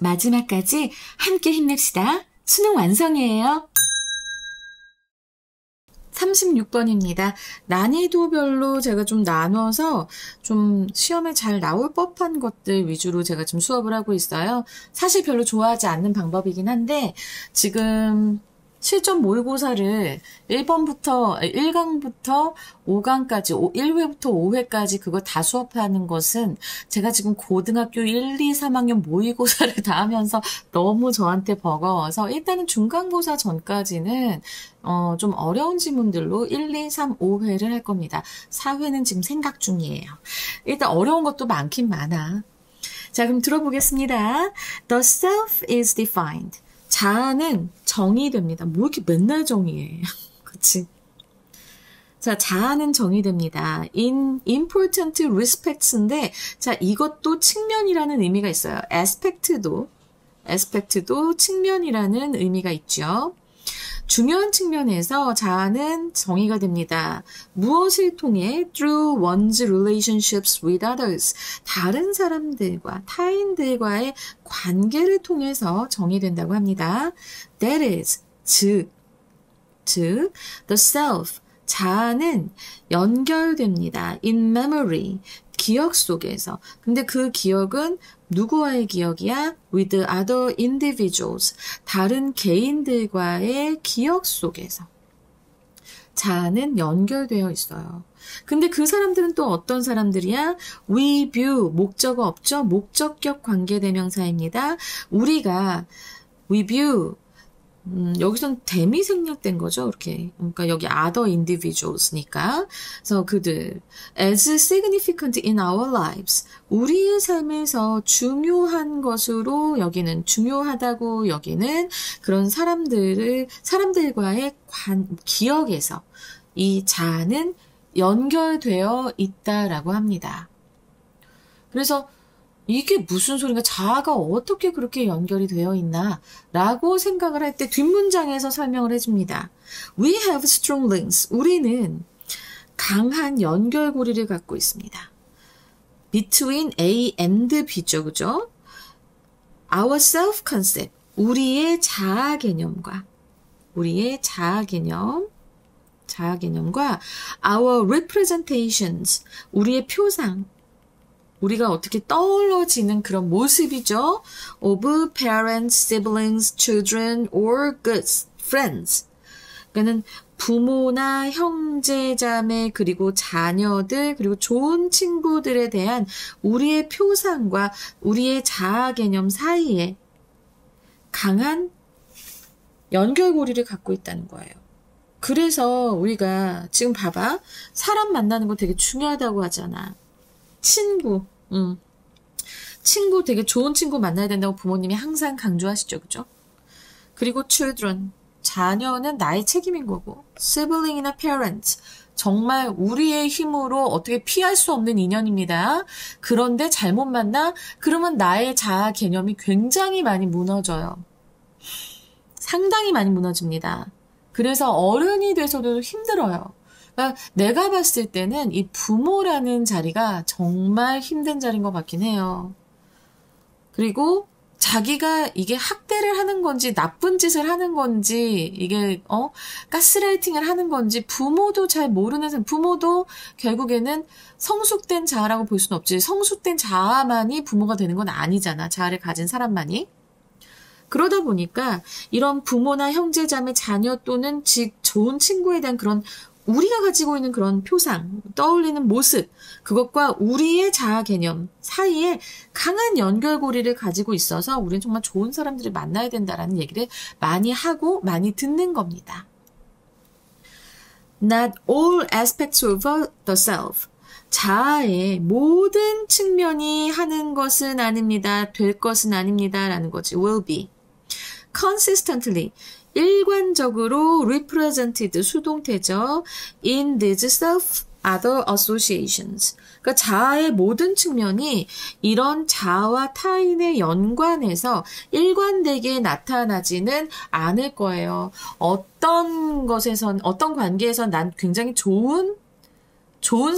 마지막까지 함께 힘냅시다. 수능 완성이에요. 36번입니다. 난이도별로 제가 좀 나눠서 좀 시험에 잘 나올 법한 것들 위주로 제가 좀 수업을 하고 있어요. 사실 별로 좋아하지 않는 방법이긴 한데 지금 실전 모의고사를 1강부터 5강까지, 1회부터 5회까지 그거 다 수업하는 것은 제가 지금 고등학교 1, 2, 3학년 모의고사를 다 하면서 너무 저한테 버거워서 일단은 중간고사 전까지는 좀 어려운 지문들로 1, 2, 3, 5회를 할 겁니다. 4회는 지금 생각 중이에요. 일단 어려운 것도 많긴 많아. 자, 그럼 들어보겠습니다. The self is defined. 자아는 정의됩니다. 뭐 이렇게 맨날 정의해. 그치? 자, 자아는 정의됩니다. In important respects인데, 자, 이것도 측면이라는 의미가 있어요. aspect도 측면이라는 의미가 있죠. 중요한 측면에서 자아는 정의가 됩니다. 무엇을 통해? Through one's relationships with others. 다른 사람들과, 타인들과의 관계를 통해서 정의된다고 합니다. That is, 즉, the self, 자아는 연결됩니다. In memory, 기억 속에서. 근데 그 기억은 누구와의 기억이야? With other individuals. 다른 개인들과의 기억 속에서. 자아는 연결되어 있어요. 근데 그 사람들은 또 어떤 사람들이야? We view, 목적어 없죠? 목적격 관계대명사입니다. 우리가 we view, 여기선 댐이 생략된 거죠, 이렇게. 그러니까 여기 other individuals니까. 그래서 그들 as significant in our lives. 우리의 삶에서 중요한 것으로 여기는 중요하다고 여기는 그런 사람들과의 기억에서 이 자아는 연결되어 있다라고 합니다. 그래서 이게 무슨 소린가? 자아가 어떻게 그렇게 연결이 되어 있나? 라고 생각을 할 때 뒷문장에서 설명을 해줍니다. We have strong links. 우리는 강한 연결고리를 갖고 있습니다. Between A and B죠, 그죠? Our self-concept. 우리의 자아 개념과 our representations. 우리의 표상. 우리가 어떻게 떠올려지는 그런 모습이죠. of parents, siblings, children, or good friends. 그러니까는 부모나 형제, 자매, 그리고 자녀들, 그리고 좋은 친구들에 대한 우리의 표상과 우리의 자아 개념 사이에 강한 연결고리를 갖고 있다는 거예요. 그래서 우리가 지금 봐봐. 사람 만나는 거 되게 중요하다고 하잖아. 친구 되게 좋은 친구 만나야 된다고 부모님이 항상 강조하시죠. 그죠? 그리고 children, 자녀는 나의 책임인 거고 sibling이나 parents, 정말 우리의 힘으로 어떻게 피할 수 없는 인연입니다. 그런데 잘못 만나? 그러면 나의 자아 개념이 굉장히 많이 무너져요. 상당히 많이 무너집니다. 그래서 어른이 돼서도 힘들어요. 그러니까 내가 봤을 때는 이 부모라는 자리가 정말 힘든 자리인 것 같긴 해요. 그리고 자기가 이게 학대를 하는 건지 나쁜 짓을 하는 건지 이게 가스라이팅을 하는 건지 부모도 잘 모르는 사람, 부모도 결국에는 성숙된 자아라고 볼 수는 없지. 성숙된 자아만이 부모가 되는 건 아니잖아. 자아를 가진 사람만이. 그러다 보니까 이런 부모나 형제, 자매, 자녀 또는 좋은 친구에 대한 그런 우리가 가지고 있는 그런 표상, 떠올리는 모습, 그것과 우리의 자아 개념 사이에 강한 연결고리를 가지고 있어서 우리는 정말 좋은 사람들을 만나야 된다라는 얘기를 많이 하고 많이 듣는 겁니다. Not all aspects of the self. 자아의 모든 측면이 하는 것은 아닙니다. 될 것은 아닙니다. 라는 거지. will be. consistently. 일관적으로 represented 수동태죠. in these self-other associations. 그러니까 자아의 모든 측면이 이런 자아와 타인의 연관에서 일관되게 나타나지는 않을 거예요. 어떤 관계에선 난 굉장히 좋은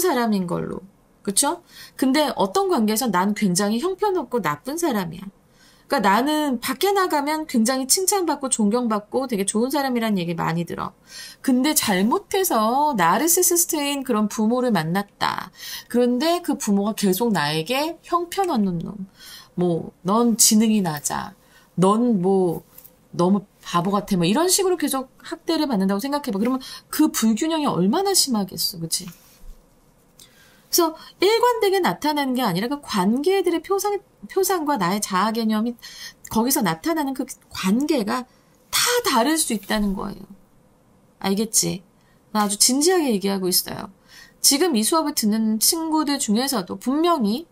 사람인 걸로. 그쵸? 근데 어떤 관계에선 난 굉장히 형편없고 나쁜 사람이야. 그러니까 나는 밖에 나가면 굉장히 칭찬받고 존경받고 되게 좋은 사람이란 얘기 많이 들어. 근데 잘못해서 나르시시스트인 그런 부모를 만났다. 그런데 그 부모가 계속 나에게 형편없는 놈. 뭐, 넌 지능이 낮아. 넌 뭐, 너무 바보 같아. 뭐 이런 식으로 계속 학대를 받는다고 생각해봐. 그러면 그 불균형이 얼마나 심하겠어. 그치? 그래서 일관되게 나타나는 게 아니라 그 관계들의 표상과 나의 자아 개념이 거기서 나타나는 그 관계가 다 다를 수 있다는 거예요. 알겠지? 나 아주 진지하게 얘기하고 있어요. 지금 이 수업을 듣는 친구들 중에서도 분명히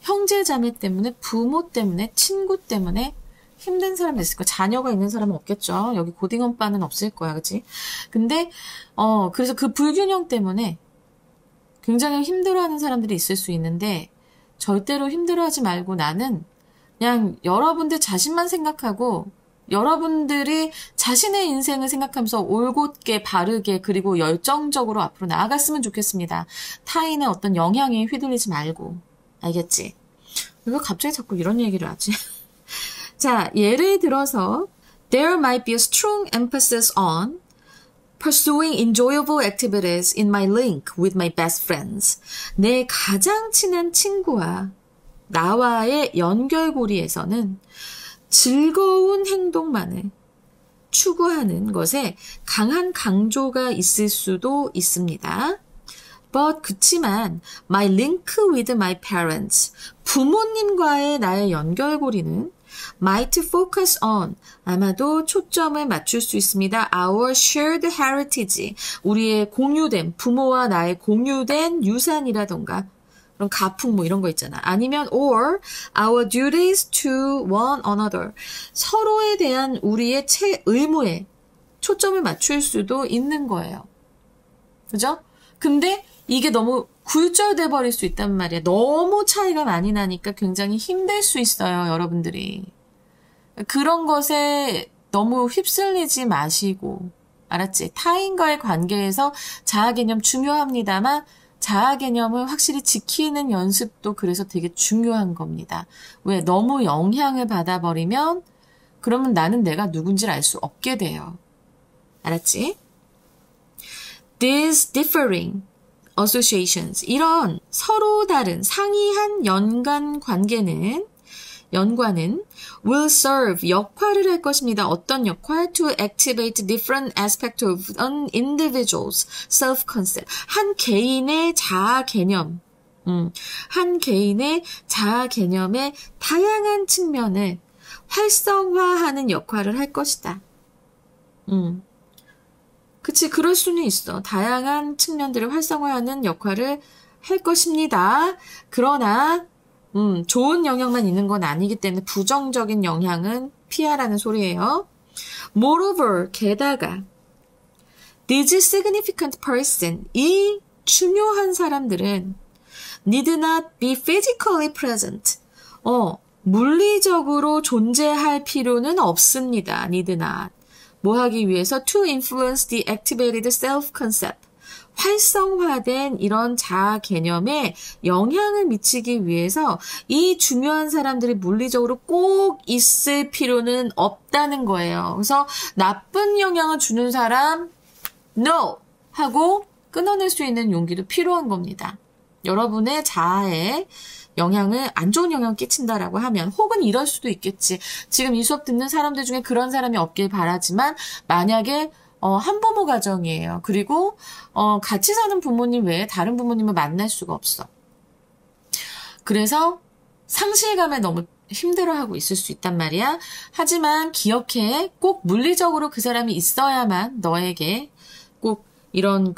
형제 자매 때문에, 부모 때문에, 친구 때문에 힘든 사람이 있을 거야. 자녀가 있는 사람은 없겠죠. 여기 고딩엄빠는 없을 거야. 그치? 근데 그래서 그 불균형 때문에 굉장히 힘들어하는 사람들이 있을 수 있는데 절대로 힘들어하지 말고 나는 그냥 여러분들 자신만 생각하고 여러분들이 자신의 인생을 생각하면서 올곧게 바르게 그리고 열정적으로 앞으로 나아갔으면 좋겠습니다. 타인의 어떤 영향에 휘둘리지 말고. 알겠지? 왜 갑자기 자꾸 이런 얘기를 하지? 자, 예를 들어서 There might be a strong emphasis on pursuing enjoyable activities in my link with my best friends. 내 가장 친한 친구와 나와의 연결고리에서는 즐거운 행동만을 추구하는 것에 강한 강조가 있을 수도 있습니다. But 그치만 my link with my parents, 부모님과의 나의 연결고리는 might focus on, 아마도 초점을 맞출 수 있습니다. Our shared heritage, 우리의 공유된, 부모와 나의 공유된 유산이라던가 그런 가풍 뭐 이런 거 있잖아. 아니면 or our duties to one another, 서로에 대한 우리의 의무에 초점을 맞출 수도 있는 거예요. 그죠? 근데 이게 너무 굴절돼 버릴 수 있단 말이야. 너무 차이가 많이 나니까 굉장히 힘들 수 있어요, 여러분들이. 그런 것에 너무 휩쓸리지 마시고, 알았지? 타인과의 관계에서 자아 개념 중요합니다만 자아 개념을 확실히 지키는 연습도 그래서 되게 중요한 겁니다. 왜? 너무 영향을 받아버리면 그러면 나는 내가 누군지를 알 수 없게 돼요. 알았지? These differing associations, 이런 서로 다른 상이한 연관은 will serve, 역할을 할 것입니다. 어떤 역할? To activate different aspects of an individual's self-concept. 한 개인의 자아 개념, 한 개인의 자아 개념의 다양한 측면을 활성화하는 역할을 할 것이다. 그치, 그럴 수는 있어. 다양한 측면들을 활성화하는 역할을 할 것입니다. 그러나 좋은 영향만 있는 건 아니기 때문에 부정적인 영향은 피하라는 소리예요. Moreover, 게다가 these significant person, 이 중요한 사람들은 need not be physically present. 물리적으로 존재할 필요는 없습니다. need not. 뭐 하기 위해서? To influence the activated self-concept. 활성화된 이런 자아 개념에 영향을 미치기 위해서 이 중요한 사람들이 물리적으로 꼭 있을 필요는 없다는 거예요. 그래서 나쁜 영향을 주는 사람, no! 하고 끊어낼 수 있는 용기도 필요한 겁니다. 여러분의 자아에 영향을, 안 좋은 영향을 끼친다라고 하면, 혹은 이럴 수도 있겠지. 지금 이 수업 듣는 사람들 중에 그런 사람이 없길 바라지만, 만약에 한부모 가정이에요. 그리고 같이 사는 부모님 외에 다른 부모님을 만날 수가 없어. 그래서 상실감에 너무 힘들어하고 있을 수 있단 말이야. 하지만 기억해, 꼭 물리적으로 그 사람이 있어야만 너에게 꼭 이런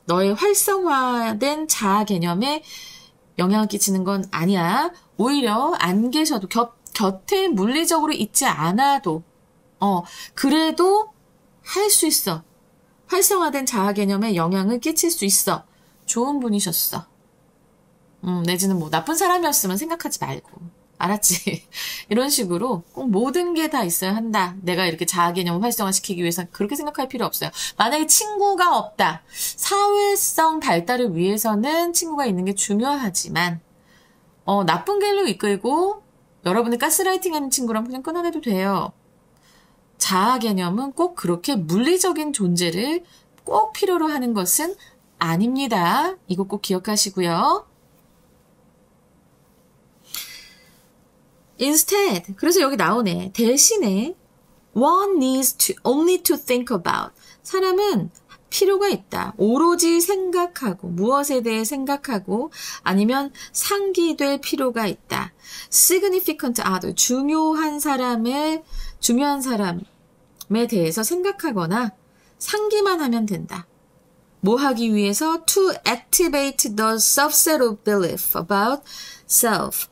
너의 활성화된 자아 개념에 영향을 끼치는 건 아니야. 오히려 안 계셔도 곁에 물리적으로 있지 않아도 그래도 할 수 있어. 활성화된 자아 개념에 영향을 끼칠 수 있어. 좋은 분이셨어. 내지는 뭐 나쁜 사람이었으면 생각하지 말고. 알았지? 이런 식으로 꼭 모든 게 다 있어야 한다. 내가 이렇게 자아 개념을 활성화시키기 위해서 그렇게 생각할 필요 없어요. 만약에 친구가 없다. 사회성 발달을 위해서는 친구가 있는 게 중요하지만 나쁜 길로 이끌고 여러분이 가스라이팅 하는 친구랑 그냥 끊어내도 돼요. 자아 개념은 꼭 그렇게 물리적인 존재를 꼭 필요로 하는 것은 아닙니다. 이거 꼭 기억하시고요. Instead, 그래서 여기 나오네. 대신에 one needs to only to think about. 사람은 필요가 있다. 오로지 생각하고 무엇에 대해 생각하고 아니면 상기될 필요가 있다. Significant other, 중요한 사람에 대해서 생각하거나 상기만 하면 된다. 뭐 하기 위해서? To activate the subset of belief about the self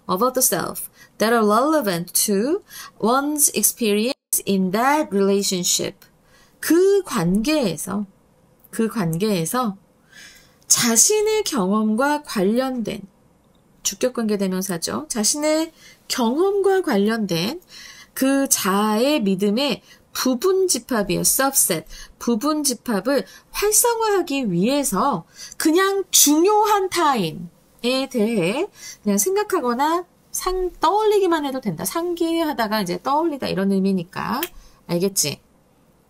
that are relevant to one's experience in that relationship. 그 관계에서 자신의 경험과 관련된 주격관계 대명사죠. 자신의 경험과 관련된 그 자아의 믿음의 부분 집합이에요. subset. 부분 집합을 활성화하기 위해서 그냥 중요한 타인에 대해 그냥 생각하거나 떠올리기만 해도 된다. 상기하다가 이제 떠올리다 이런 의미니까. 알겠지?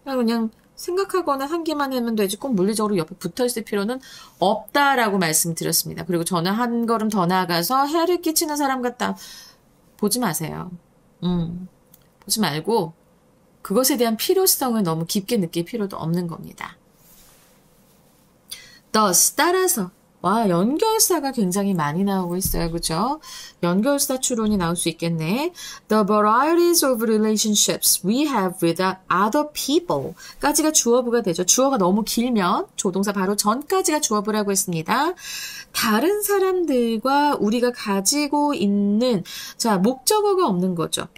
그냥 생각하거나 상기만 하면 되지 꼭 물리적으로 옆에 붙어있을 필요는 없다라고 말씀드렸습니다. 그리고 저는 한 걸음 더 나아가서 해를 끼치는 사람 같다. 보지 마세요. 보지 말고 그것에 대한 필요성을 너무 깊게 느낄 필요도 없는 겁니다. thus, 따라서. 와, 연결사가 굉장히 많이 나오고 있어요. 그죠? 연결사 추론이 나올 수 있겠네. The varieties of relationships we have with other people 까지가 주어부가 되죠. 주어가 너무 길면 조동사 바로 전까지가 주어부라고 했습니다. 다른 사람들과 우리가 가지고 있는 목적어가 없는 거죠.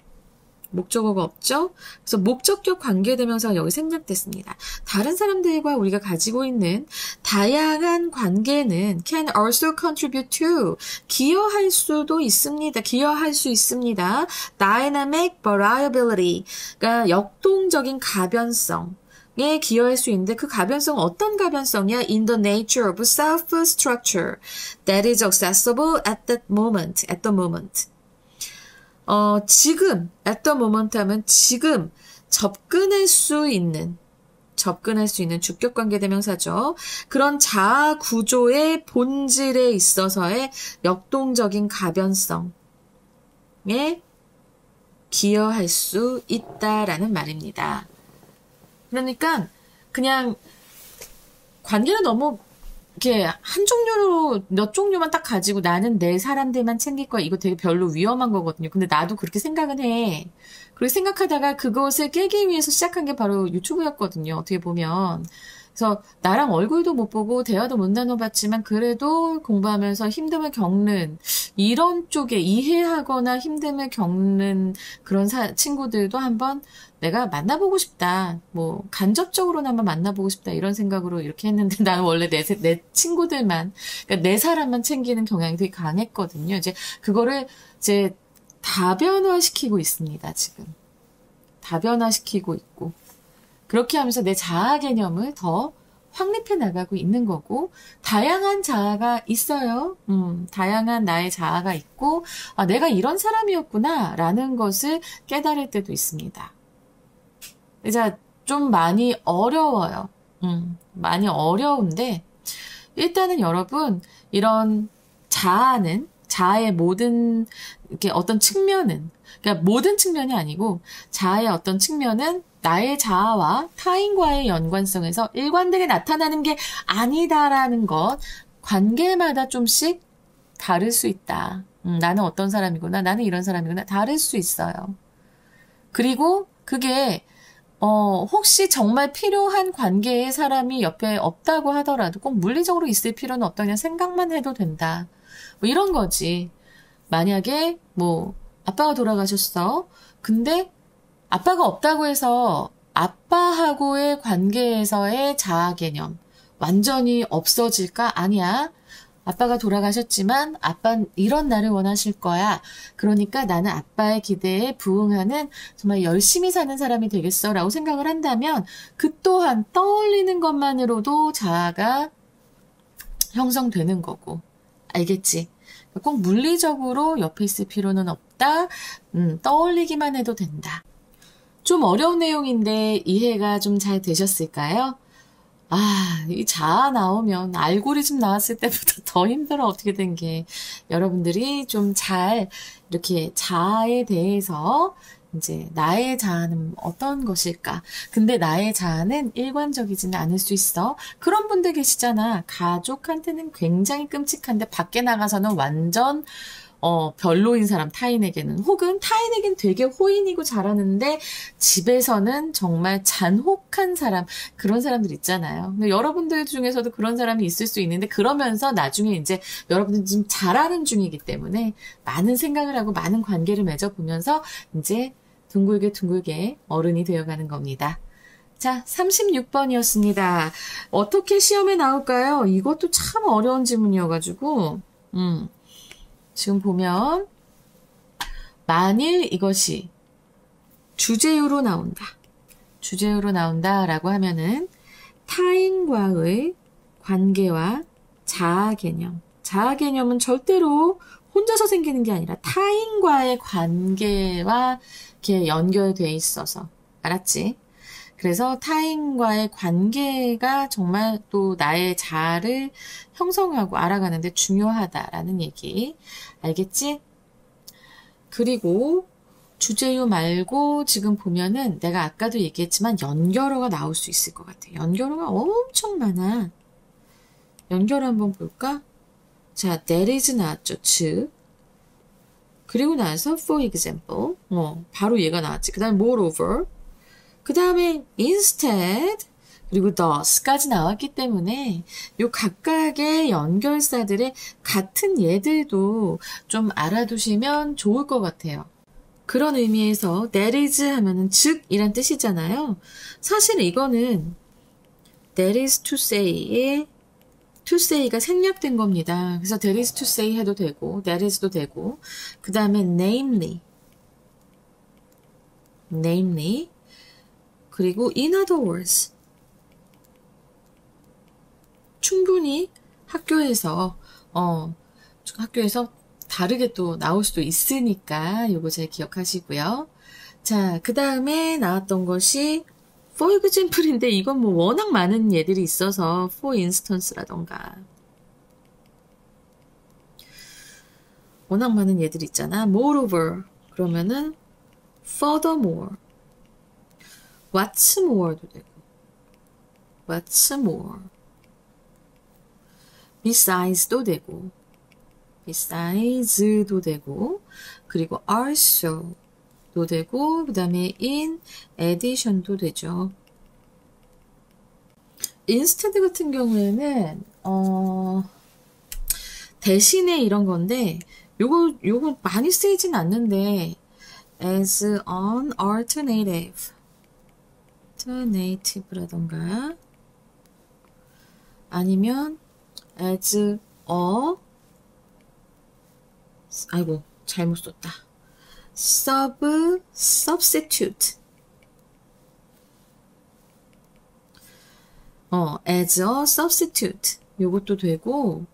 목적어가 없죠? 그래서 목적격 관계대명사가 여기 생략됐습니다. 다른 사람들과 우리가 가지고 있는 다양한 관계는 can also contribute to 기여할 수 있습니다. dynamic variability 그러니까 역동적인 가변성에 기여할 수 있는데 그 가변성은 어떤 가변성이야? In the nature of self-structure that is accessible at the moment. 지금, at the moment 하면 지금 접근할 수 있는 주격관계 대명사죠. 그런 자아 구조의 본질에 있어서의 역동적인 가변성에 기여할 수 있다라는 말입니다. 그러니까 그냥 관계는 너무 이렇게 한 종류로 몇 종류만 딱 가지고 나는 내 사람들만 챙길 거야. 이거 되게 별로 위험한 거거든요. 근데 나도 그렇게 생각은 해. 그렇게 생각하다가 그것을 깨기 위해서 시작한 게 바로 유튜브였거든요. 어떻게 보면. 그래서 나랑 얼굴도 못 보고 대화도 못 나눠봤지만 그래도 공부하면서 힘듦을 겪는 이런 쪽에 이해하거나 힘듦을 겪는 그런 친구들도 한번 내가 만나보고 싶다. 뭐 간접적으로나마 만나보고 싶다. 이런 생각으로 이렇게 했는데 나는 원래 내 친구들만 그러니까 내 사람만 챙기는 경향이 되게 강했거든요. 이제 그거를 이제 다변화시키고 있습니다. 지금. 다변화시키고 있고. 그렇게 하면서 내 자아 개념을 더 확립해 나가고 있는 거고 다양한 자아가 있어요. 다양한 나의 자아가 있고 내가 이런 사람이었구나 라는 것을 깨달을 때도 있습니다. 이제 좀 많이 어려워요. 많이 어려운데 일단은 여러분 이런 자아의 모든 이렇게 어떤 측면은 그러니까 모든 측면이 아니고 자아의 어떤 측면은 나의 자아와 타인과의 연관성에서 일관되게 나타나는 게 아니다라는 것 관계마다 좀씩 다를 수 있다. 나는 어떤 사람이구나. 나는 이런 사람이구나. 다를 수 있어요. 그리고 그게 혹시 정말 필요한 관계의 사람이 옆에 없다고 하더라도 꼭 물리적으로 있을 필요는 없다. 그냥 생각만 해도 된다. 뭐 이런 거지. 만약에 뭐 아빠가 돌아가셨어. 근데 아빠가 없다고 해서 아빠하고의 관계에서의 자아 개념 완전히 없어질까? 아니야. 아빠가 돌아가셨지만 아빠는 이런 나를 원하실 거야. 그러니까 나는 아빠의 기대에 부응하는 정말 열심히 사는 사람이 되겠어 라고 생각을 한다면 그 또한 떠올리는 것만으로도 자아가 형성되는 거고. 알겠지? 꼭 물리적으로 옆에 있을 필요는 없다. 떠올리기만 해도 된다. 좀 어려운 내용인데 이해가 좀 잘 되셨을까요? 아, 이 자아 나오면 알고리즘 나왔을 때보다 더 힘들어, 어떻게 된 게. 여러분들이 좀 잘 이렇게 자아에 대해서 이제 나의 자아는 어떤 것일까? 근데 나의 자아는 일관적이지는 않을 수 있어. 그런 분들 계시잖아. 가족한테는 굉장히 끔찍한데 밖에 나가서는 완전 별로인 사람, 타인에게는. 혹은 타인에겐 되게 호인이고 잘하는데 집에서는 정말 잔혹한 사람, 그런 사람들 있잖아요. 근데 여러분들 중에서도 그런 사람이 있을 수 있는데 그러면서 나중에 이제 여러분들 지금 잘하는 중이기 때문에 많은 생각을 하고 많은 관계를 맺어보면서 이제 둥글게 어른이 되어가는 겁니다. 자, 36번이었습니다. 어떻게 시험에 나올까요? 이것도 참 어려운 질문이어가지고, 지금 보면 만일 이것이 주제어로 나온다. 주제어로 나온다라고 하면은 타인과의 관계와 자아 개념. 자아 개념은 절대로 혼자서 생기는 게 아니라 타인과의 관계와 이렇게 연결돼 있어서. 알았지? 그래서 타인과의 관계가 정말 또 나의 자아를 형성하고 알아가는데 중요하다라는 얘기. 알겠지? 그리고 주제요 말고 지금 보면은 내가 아까도 얘기했지만 연결어가 나올 수 있을 것 같아. 연결어가 엄청 많아. 연결어 한번 볼까? 자, that is 나왔죠. 즉. 그리고 나서 for example. 바로 얘가 나왔지. 그 다음에 moreover. 그 다음에 instead 그리고 thus까지 나왔기 때문에 요 각각의 연결사들의 같은 예들도 좀 알아두시면 좋을 것 같아요. 그런 의미에서 that is 하면은 즉이란 뜻이잖아요. 사실 이거는 that is to say에 to say가 생략된 겁니다. 그래서 that is to say 해도 되고 that is도 되고 그 다음에 namely 그리고 in other words 충분히 학교에서 다르게 또 나올 수도 있으니까 요거 잘 기억하시고요. 자, 그 다음에 나왔던 것이 for example인데 이건 뭐 워낙 많은 예들이 있어서 for instance라던가 워낙 많은 예들이 있잖아. moreover 그러면은 furthermore what's more도 되고 what's more besides,도 되고 besides,도 되고 그리고 also도 되고 그 다음에 in addition도 되죠. instead 같은 경우에는 대신에 이런 건데 요거 많이 쓰이진 않는데 as an alternative라던가 아니면 as a 아이고 잘못 썼다. substitute as a substitute 요것도 되고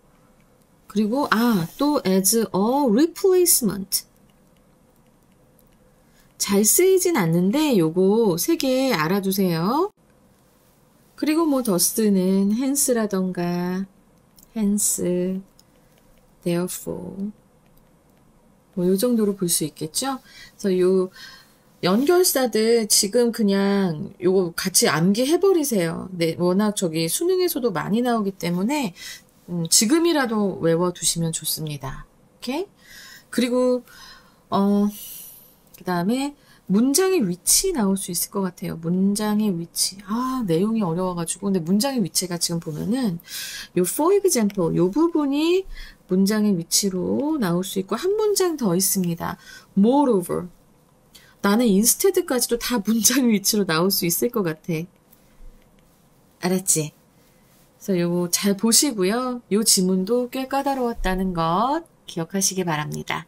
그리고 또 as a replacement 잘 쓰이진 않는데 요거 3개 알아두세요. 그리고 뭐 더 쓰는 hence라던가 hence, therefore 뭐 요 정도로 볼 수 있겠죠? 그래서 요 연결사들 지금 그냥 요거 같이 암기해버리세요. 네, 워낙 저기 수능에서도 많이 나오기 때문에 지금이라도 외워두시면 좋습니다. 오케이? 그리고 그 다음에 문장의 위치 나올 수 있을 것 같아요. 문장의 위치. 내용이 어려워가지고. 근데 문장의 위치가 지금 보면은 요 for example 요 부분이 문장의 위치로 나올 수 있고 한 문장 더 있습니다. moreover. 나는 instead까지도 다 문장의 위치로 나올 수 있을 것 같아. 알았지? 그래서 요거 잘 보시고요. 요 지문도 꽤 까다로웠다는 것 기억하시기 바랍니다.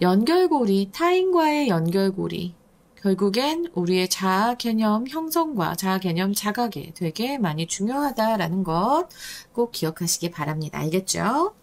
연결고리, 타인과의 연결고리. 결국엔 우리의 자아 개념 형성과 자아 개념 자각에 되게 많이 중요하다라는 것 꼭 기억하시기 바랍니다. 알겠죠?